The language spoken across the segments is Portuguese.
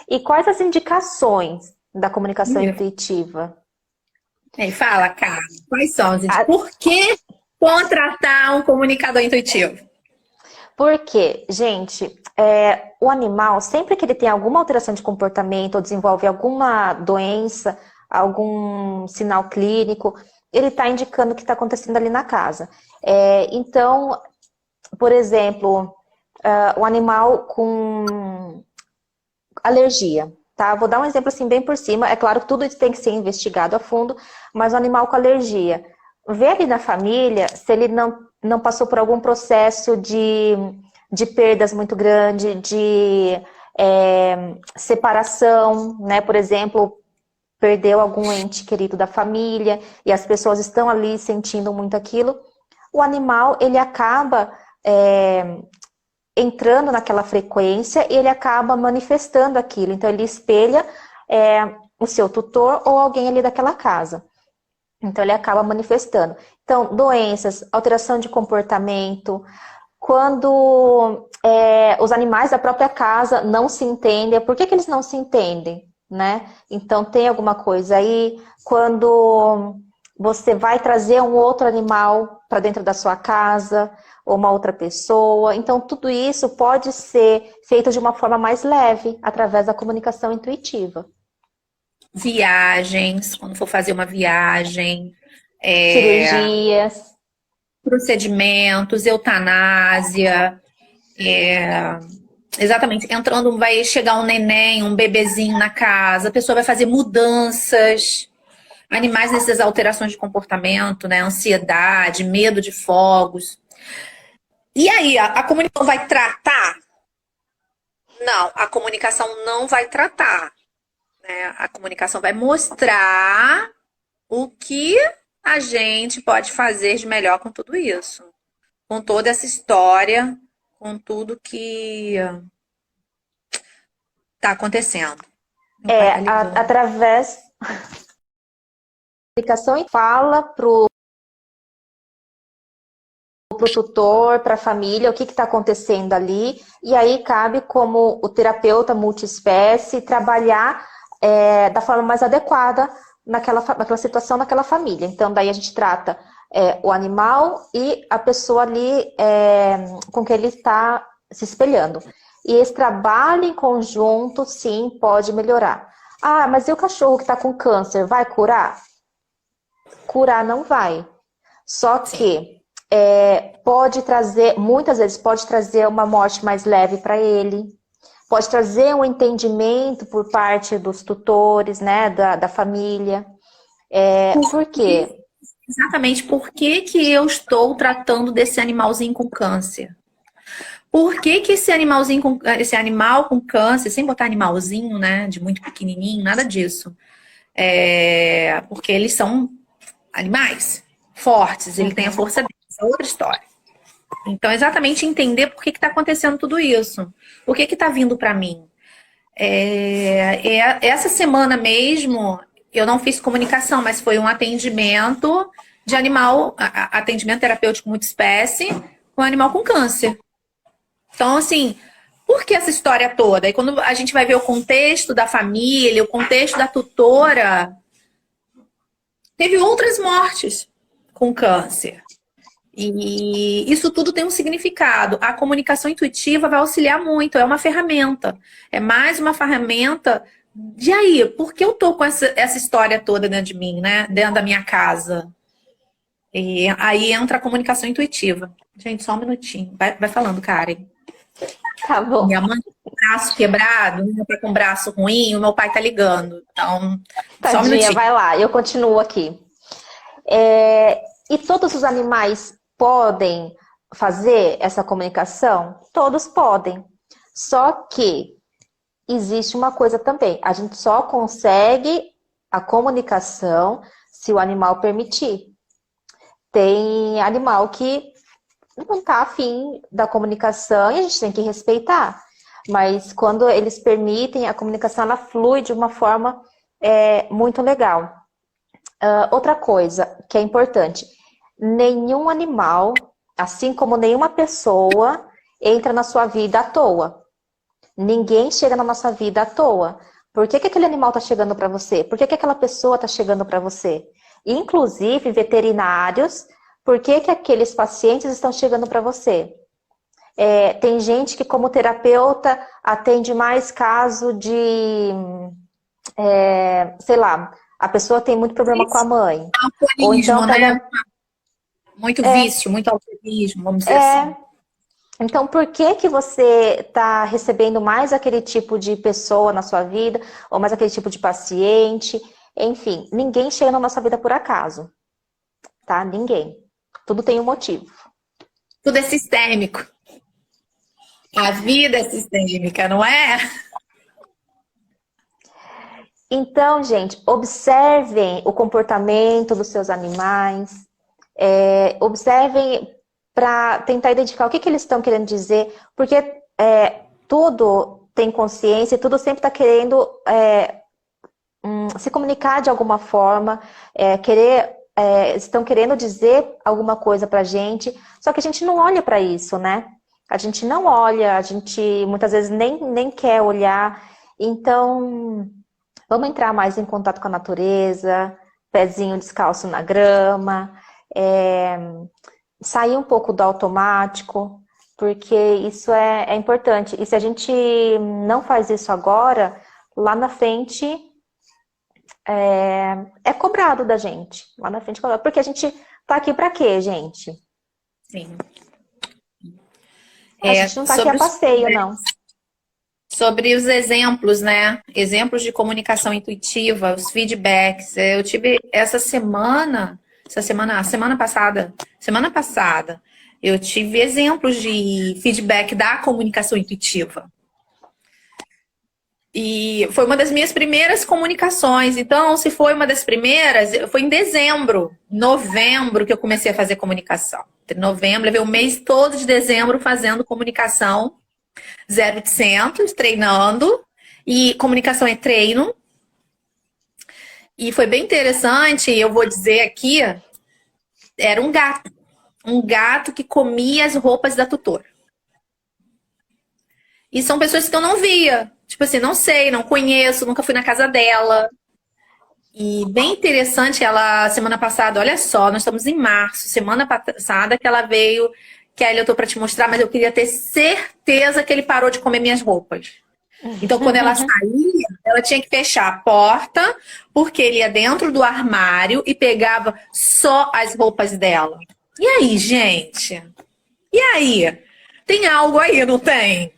E quais as indicações da comunicação Ih, intuitiva? fala, cara, quais são, gente? A- Por que contratar um comunicador intuitivo? Porque, gente, o animal, sempre que ele tem alguma alteração de comportamento ou desenvolve alguma doença, algum sinal clínico, ele está indicando o que está acontecendo ali na casa. Então, por exemplo, o animal com alergia, tá? Vou dar um exemplo assim bem por cima. É claro que tudo isso tem que ser investigado a fundo, mas o animal com alergia, vê ali na família se ele não passou por algum processo de perdas muito grande, de separação, né? Por exemplo, perdeu algum ente querido da família e as pessoas estão ali sentindo muito aquilo. O animal, ele acaba entrando naquela frequência e ele acaba manifestando aquilo. Então, ele espelha o seu tutor ou alguém ali daquela casa. Então, ele acaba manifestando. Então, doenças, alteração de comportamento, quando os animais da própria casa não se entendem, por que que eles não se entendem, né? Então, tem alguma coisa aí. Quando você vai trazer um outro animal para dentro da sua casa, ou uma outra pessoa. Então, tudo isso pode ser feito de uma forma mais leve, através da comunicação intuitiva. Viagens, quando for fazer uma viagem, é, Cirurgias. procedimentos, eutanásia, exatamente, entrando, vai chegar um neném, um bebezinho na casa, a pessoa vai fazer mudanças, animais nessas alterações de comportamento, né? Ansiedade, medo de fogos. E aí, a comunicação vai tratar? Não, a comunicação não vai tratar, né? A comunicação vai mostrar o que a gente pode fazer de melhor com tudo isso. Com toda essa história, com tudo que tá acontecendo. Meu pai tá ligando. Através da comunicação e fala pro tutor, para a família, o que está acontecendo ali, e aí cabe como o terapeuta multiespécie trabalhar da forma mais adequada naquela situação, naquela família. Então, daí a gente trata o animal e a pessoa ali com que ele está se espelhando. E esse trabalho em conjunto, sim, pode melhorar. Ah, mas e o cachorro que está com câncer, vai curar? Curar não vai. Só Sim. que pode trazer, muitas vezes pode trazer uma morte mais leve para ele, pode trazer um entendimento por parte dos tutores, né, da família. Por quê? Exatamente por que que eu estou tratando desse animalzinho com câncer? Por que que esse animal com câncer, sem botar animalzinho, né, de muito pequenininho, nada disso. Porque eles são animais fortes, ele tem a Uhum. força deles, é outra história. Então, exatamente entender por que está acontecendo tudo isso. Por que está vindo para mim? Essa semana mesmo, eu não fiz comunicação, mas foi um atendimento de animal, atendimento terapêutico multiespécie, com animal com câncer. Então, assim, por que essa história toda? E quando a gente vai ver o contexto da família, o contexto da tutora, teve outras mortes com câncer. E isso tudo tem um significado. A comunicação intuitiva vai auxiliar muito, é uma ferramenta. É mais uma ferramenta de aí, por que eu tô com essa história toda dentro de mim, né? Dentro da minha casa. E aí entra a comunicação intuitiva. Gente, só um minutinho. Vai falando, Karen. Tá Minha bom. mãe com o braço quebrado, minha tá com o braço ruim, o meu pai tá ligando. Então, só um Tadinha, minutinho. vai lá, eu continuo aqui. E todos os animais podem fazer essa comunicação? Todos podem. Só que existe uma coisa também, a gente só consegue a comunicação se o animal permitir. Tem animal que não está afim da comunicação e a gente tem que respeitar. Mas quando eles permitem, a comunicação ela flui de uma forma muito legal. Outra coisa que é importante, nenhum animal, assim como nenhuma pessoa, entra na sua vida à toa. Ninguém chega na nossa vida à toa. Por que que aquele animal está chegando para você? Por que que aquela pessoa está chegando para você? Inclusive, veterinários, por que que aqueles pacientes estão chegando para você? Tem gente que, como terapeuta, atende mais caso de, sei lá, a pessoa tem muito problema com a mãe. Ou Alcoolismo, então né? pega. Muito vício, muito alcoolismo, vamos dizer assim. Então, por que que você está recebendo mais aquele tipo de pessoa na sua vida, ou mais aquele tipo de paciente? Enfim, ninguém chega na nossa vida por acaso, tá? Ninguém. Tudo tem um motivo. Tudo é sistêmico. A vida é sistêmica, não é? Então, gente, observem o comportamento dos seus animais, observem para tentar identificar o que que eles estão querendo dizer, porque tudo tem consciência e tudo sempre está querendo se comunicar de alguma forma, estão querendo dizer alguma coisa para a gente, só que a gente não olha para isso, né? A gente não olha, a gente muitas vezes nem quer olhar, então vamos entrar mais em contato com a natureza, pezinho descalço na grama, sair um pouco do automático, porque isso é importante. E se a gente não faz isso agora, lá na frente é cobrado da gente. Lá na frente é cobrado. Porque a gente tá aqui para quê, gente? Sim. A gente não tá aqui a passeio, não. Sobre os exemplos, né? Exemplos de comunicação intuitiva, os feedbacks. Eu tive semana passada, eu tive exemplos de feedback da comunicação intuitiva. E foi uma das minhas primeiras comunicações. Então, se foi uma das primeiras, foi em novembro que eu comecei a fazer comunicação. Entre novembro, levei o mês todo de dezembro fazendo comunicação 0800, treinando. E comunicação é treino. E foi bem interessante, eu vou dizer aqui, era um gato. Um gato que comia as roupas da tutora. E são pessoas que eu não via. Tipo assim, não sei, não conheço, nunca fui na casa dela. E bem interessante, ela, semana passada, olha só, nós estamos em março, semana passada que ela veio, que aí eu tô pra te mostrar, mas eu queria ter certeza que ele parou de comer minhas roupas. Então, quando ela saía, ela tinha que fechar a porta, porque ele ia dentro do armário e pegava só as roupas dela. E aí, gente? E aí? Tem algo aí, não tem?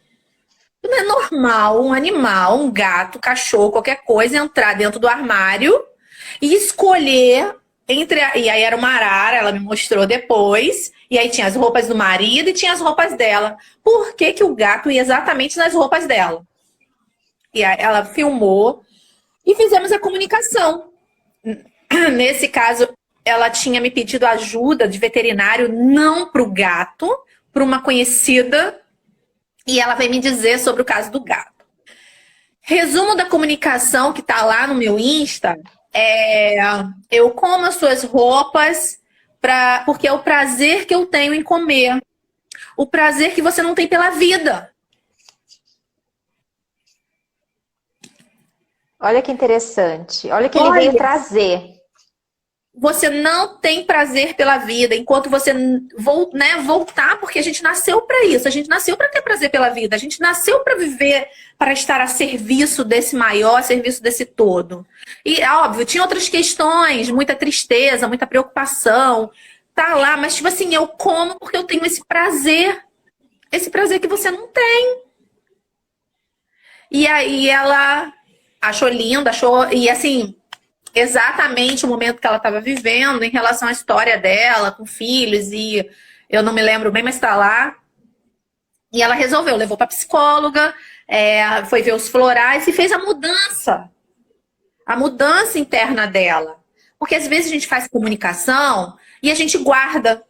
Não é normal um animal, um gato, cachorro, qualquer coisa, entrar dentro do armário e escolher entre. E aí era uma arara, ela me mostrou depois. E aí tinha as roupas do marido e tinha as roupas dela. Por que que o gato ia exatamente nas roupas dela? E aí ela filmou e fizemos a comunicação. Nesse caso, ela tinha me pedido ajuda de veterinário, não para o gato, para uma conhecida. E ela veio me dizer sobre o caso do gato. Resumo da comunicação que tá lá no meu Insta eu como as suas roupas porque é o prazer que eu tenho em comer. O prazer que você não tem pela vida. Olha que interessante. Olha que ele veio trazer. Você não tem prazer pela vida enquanto você voltar, porque a gente nasceu para isso. A gente nasceu para ter prazer pela vida. A gente nasceu para viver, para estar a serviço desse maior, a serviço desse todo. E, óbvio, tinha outras questões, muita tristeza, muita preocupação. Tá lá, mas tipo assim, eu como porque eu tenho esse prazer. Esse prazer que você não tem. E aí ela achou lindo, e assim, exatamente o momento que ela estava vivendo em relação à história dela, com filhos, e eu não me lembro bem, mas está lá. E ela resolveu, levou para psicóloga, foi ver os florais e fez a mudança interna dela. Porque às vezes a gente faz comunicação e a gente guarda.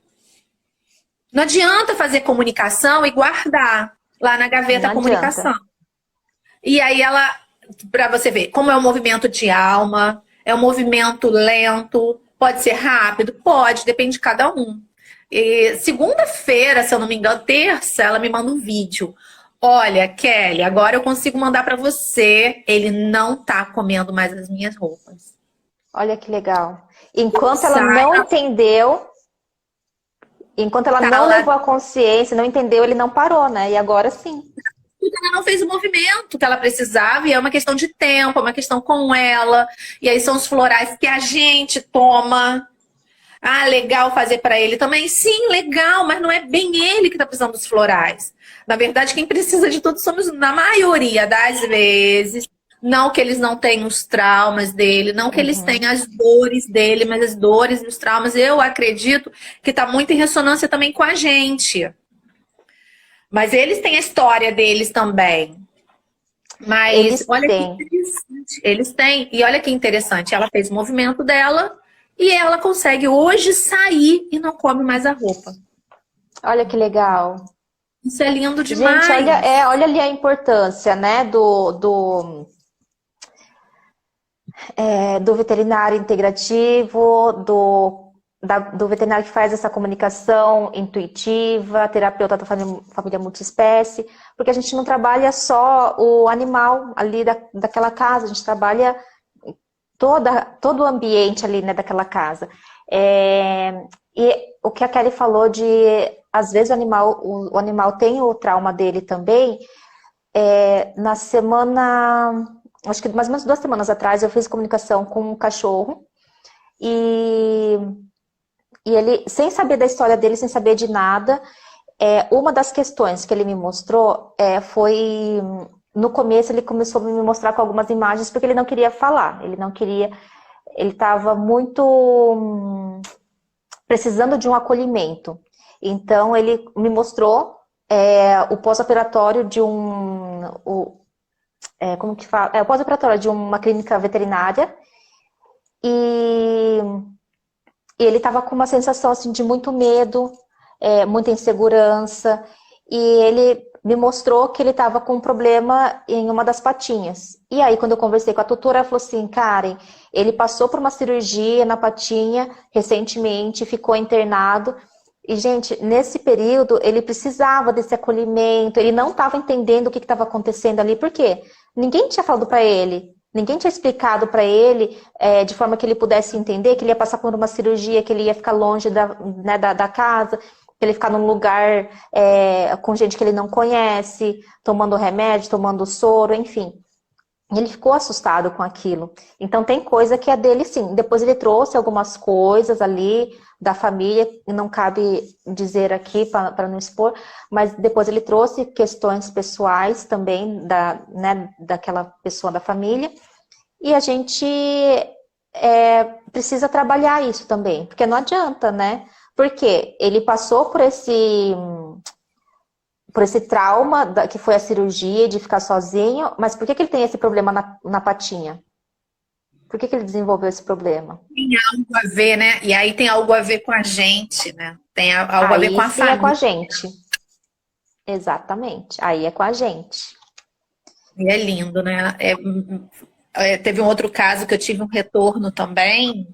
Não adianta fazer comunicação e guardar lá na gaveta a comunicação. E aí ela, para você ver, como é um movimento de alma, é um movimento lento, pode ser rápido? Pode, depende de cada um. E segunda-feira, se eu não me engano, terça, ela me manda um vídeo. Olha, Kelly, agora eu consigo mandar pra você. Ele não tá comendo mais as minhas roupas. Olha que legal. Ele Enquanto ela sai, não entendeu, enquanto ela tá não lá. levou a consciência, não entendeu, ele não parou, né? E agora sim. Ela não fez o movimento que ela precisava, e é uma questão de tempo, é uma questão com ela. E aí são os florais que a gente toma. Ah, legal fazer para ele também. Sim, legal, mas não é bem ele que está precisando dos florais. Na verdade, quem precisa de tudo somos, na maioria das vezes. Não que eles não tenham os traumas dele, não que eles Uhum. tenham as dores dele, mas as dores e os traumas, eu acredito que está muito em ressonância também com a gente. Mas eles têm a história deles também. Mas Eles olha que têm. interessante. Eles têm. E olha que interessante. Ela fez o movimento dela e ela consegue hoje sair e não come mais a roupa. Olha que legal. Isso é lindo Gente, olha, demais. olha ali a importância, né, do veterinário integrativo, do veterinário que faz essa comunicação intuitiva, terapeuta da família multiespécie, porque a gente não trabalha só o animal ali daquela casa, a gente trabalha todo o ambiente ali, né, daquela casa. E o que a Kelly falou de, às vezes o animal tem o trauma dele também, na semana, acho que mais ou menos 2 semanas atrás, eu fiz comunicação com um cachorro e ele, sem saber da história dele, sem saber de nada, uma das questões que ele me mostrou foi, no começo ele começou a me mostrar com algumas imagens porque ele não queria falar, ele estava muito precisando de um acolhimento. Então ele me mostrou o pós-operatório de como que fala? O pós-operatório de uma clínica veterinária e ele estava com uma sensação assim, de muito medo, muita insegurança, e ele me mostrou que ele estava com um problema em uma das patinhas. E aí, quando eu conversei com a tutora, ela falou assim, Karen, ele passou por uma cirurgia na patinha recentemente, ficou internado, e, gente, nesse período, ele precisava desse acolhimento, ele não estava entendendo o que estava acontecendo ali, por quê? Ninguém tinha falado para ele, ninguém tinha explicado para ele de forma que ele pudesse entender que ele ia passar por uma cirurgia, que ele ia ficar longe da casa, que ele ia ficar num lugar com gente que ele não conhece, tomando remédio, tomando soro, enfim. Ele ficou assustado com aquilo. Então tem coisa que é dele sim. Depois ele trouxe algumas coisas ali da família, não cabe dizer aqui para não expor, mas depois ele trouxe questões pessoais também daquela pessoa da família. E a gente precisa trabalhar isso também, porque não adianta, né? Porque ele passou por esse trauma que foi a cirurgia de ficar sozinho, mas por que ele tem esse problema na patinha? Por que ele desenvolveu esse problema? Tem algo a ver, né? E aí tem algo a ver com a gente, né? Tem algo a ver com Aí a sim é com a família. gente. Exatamente. Aí é com a gente. E é lindo, né? Teve um outro caso que eu tive um retorno também,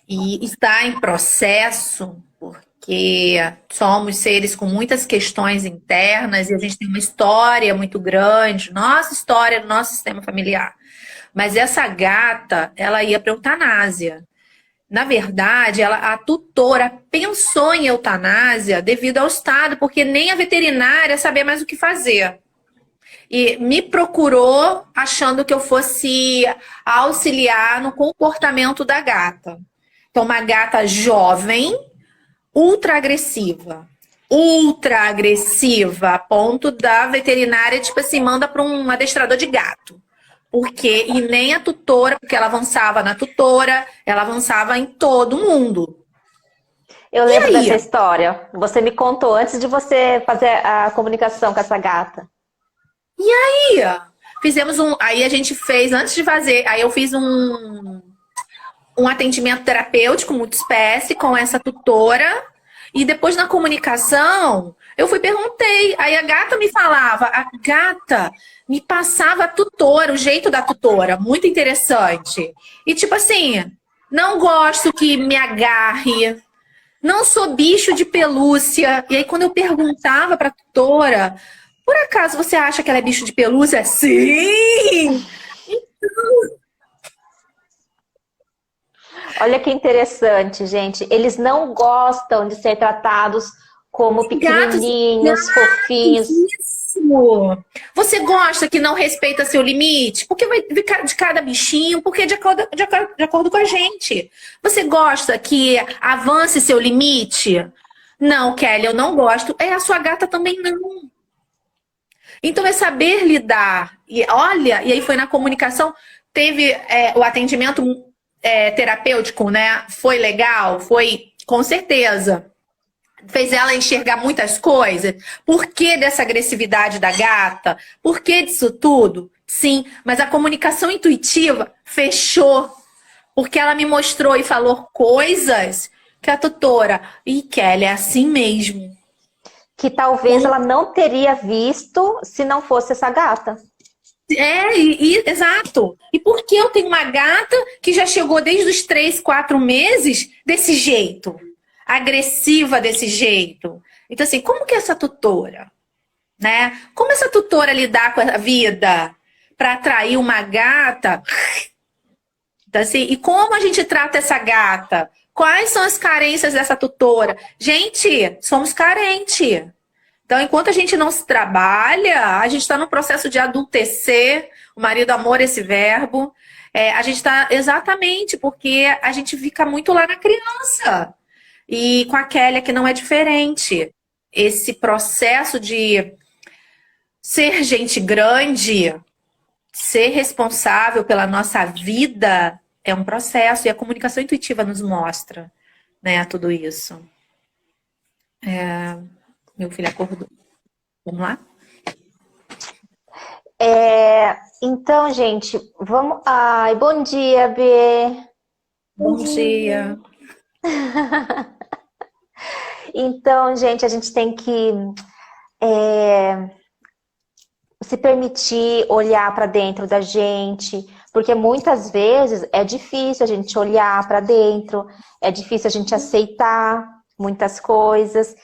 e está em processo, porque somos seres com muitas questões internas e a gente tem uma história muito grande, nossa história do nosso sistema familiar. Mas essa gata, ela ia para eutanásia. Na verdade, a tutora pensou em eutanásia devido ao estado, porque nem a veterinária sabia mais o que fazer. E me procurou achando que eu fosse auxiliar no comportamento da gata. Então, uma gata jovem, ultra agressiva. Ultra agressiva, a ponto da veterinária, tipo assim, manda para um adestrador de gato. Porque, e nem a tutora, porque ela avançava na tutora, ela avançava em todo mundo. Eu E lembro dessa aí? história. Você me contou antes de você fazer a comunicação com essa gata. Fizemos um. Aí a gente fez, antes de fazer, aí eu fiz um atendimento terapêutico multiespécie com essa tutora. E depois na comunicação, eu perguntei. Aí a gata me falava, a gata me passava a tutora, o jeito da tutora, muito interessante. E tipo assim, não gosto que me agarre, não sou bicho de pelúcia. E aí quando eu perguntava pra tutora, Por acaso você acha que ela é bicho de pelúcia? Sim! Olha que interessante, gente. Eles não gostam de ser tratados como Gatos, pequenininhos, fofinhos. isso! Você gosta que não respeita seu limite? Porque vai de cada bichinho, porque de acordo com a gente. Você gosta que avance seu limite? Não, Kelly, eu não gosto. É, a sua gata também não. Então é saber lidar. E olha, e aí foi na comunicação, teve o atendimento terapêutico, né? Foi legal? Foi, com certeza. Fez ela enxergar muitas coisas. Por que dessa agressividade da gata? Por que disso tudo? Sim, mas a comunicação intuitiva fechou. Porque ela me mostrou e falou coisas que a tutora, Kelly, é assim mesmo. Que talvez ela não teria visto se não fosse essa gata. Exato. E por que eu tenho uma gata que já chegou desde os 3, 4 meses desse jeito? Agressiva desse jeito. Então, assim, como que essa tutora, né? Como essa tutora lidar com a vida para atrair uma gata? Então, assim, e como a gente trata essa gata? Quais são as carências dessa tutora? Gente, somos carentes. Então, enquanto a gente não se trabalha, a gente está no processo de adultecer, o marido amor, esse verbo. A gente está exatamente porque a gente fica muito lá na criança. E com a Kelly que não é diferente. Esse processo de ser gente grande, ser responsável pela nossa vida, é um processo. E a comunicação intuitiva nos mostra, né, tudo isso. Meu filho acordou. Vamos lá? Então, gente, vamos. Ai, bom dia, Bê. Bom dia. Então, gente, a gente tem que se permitir olhar para dentro da gente, porque muitas vezes é difícil a gente olhar para dentro, é difícil a gente aceitar muitas coisas.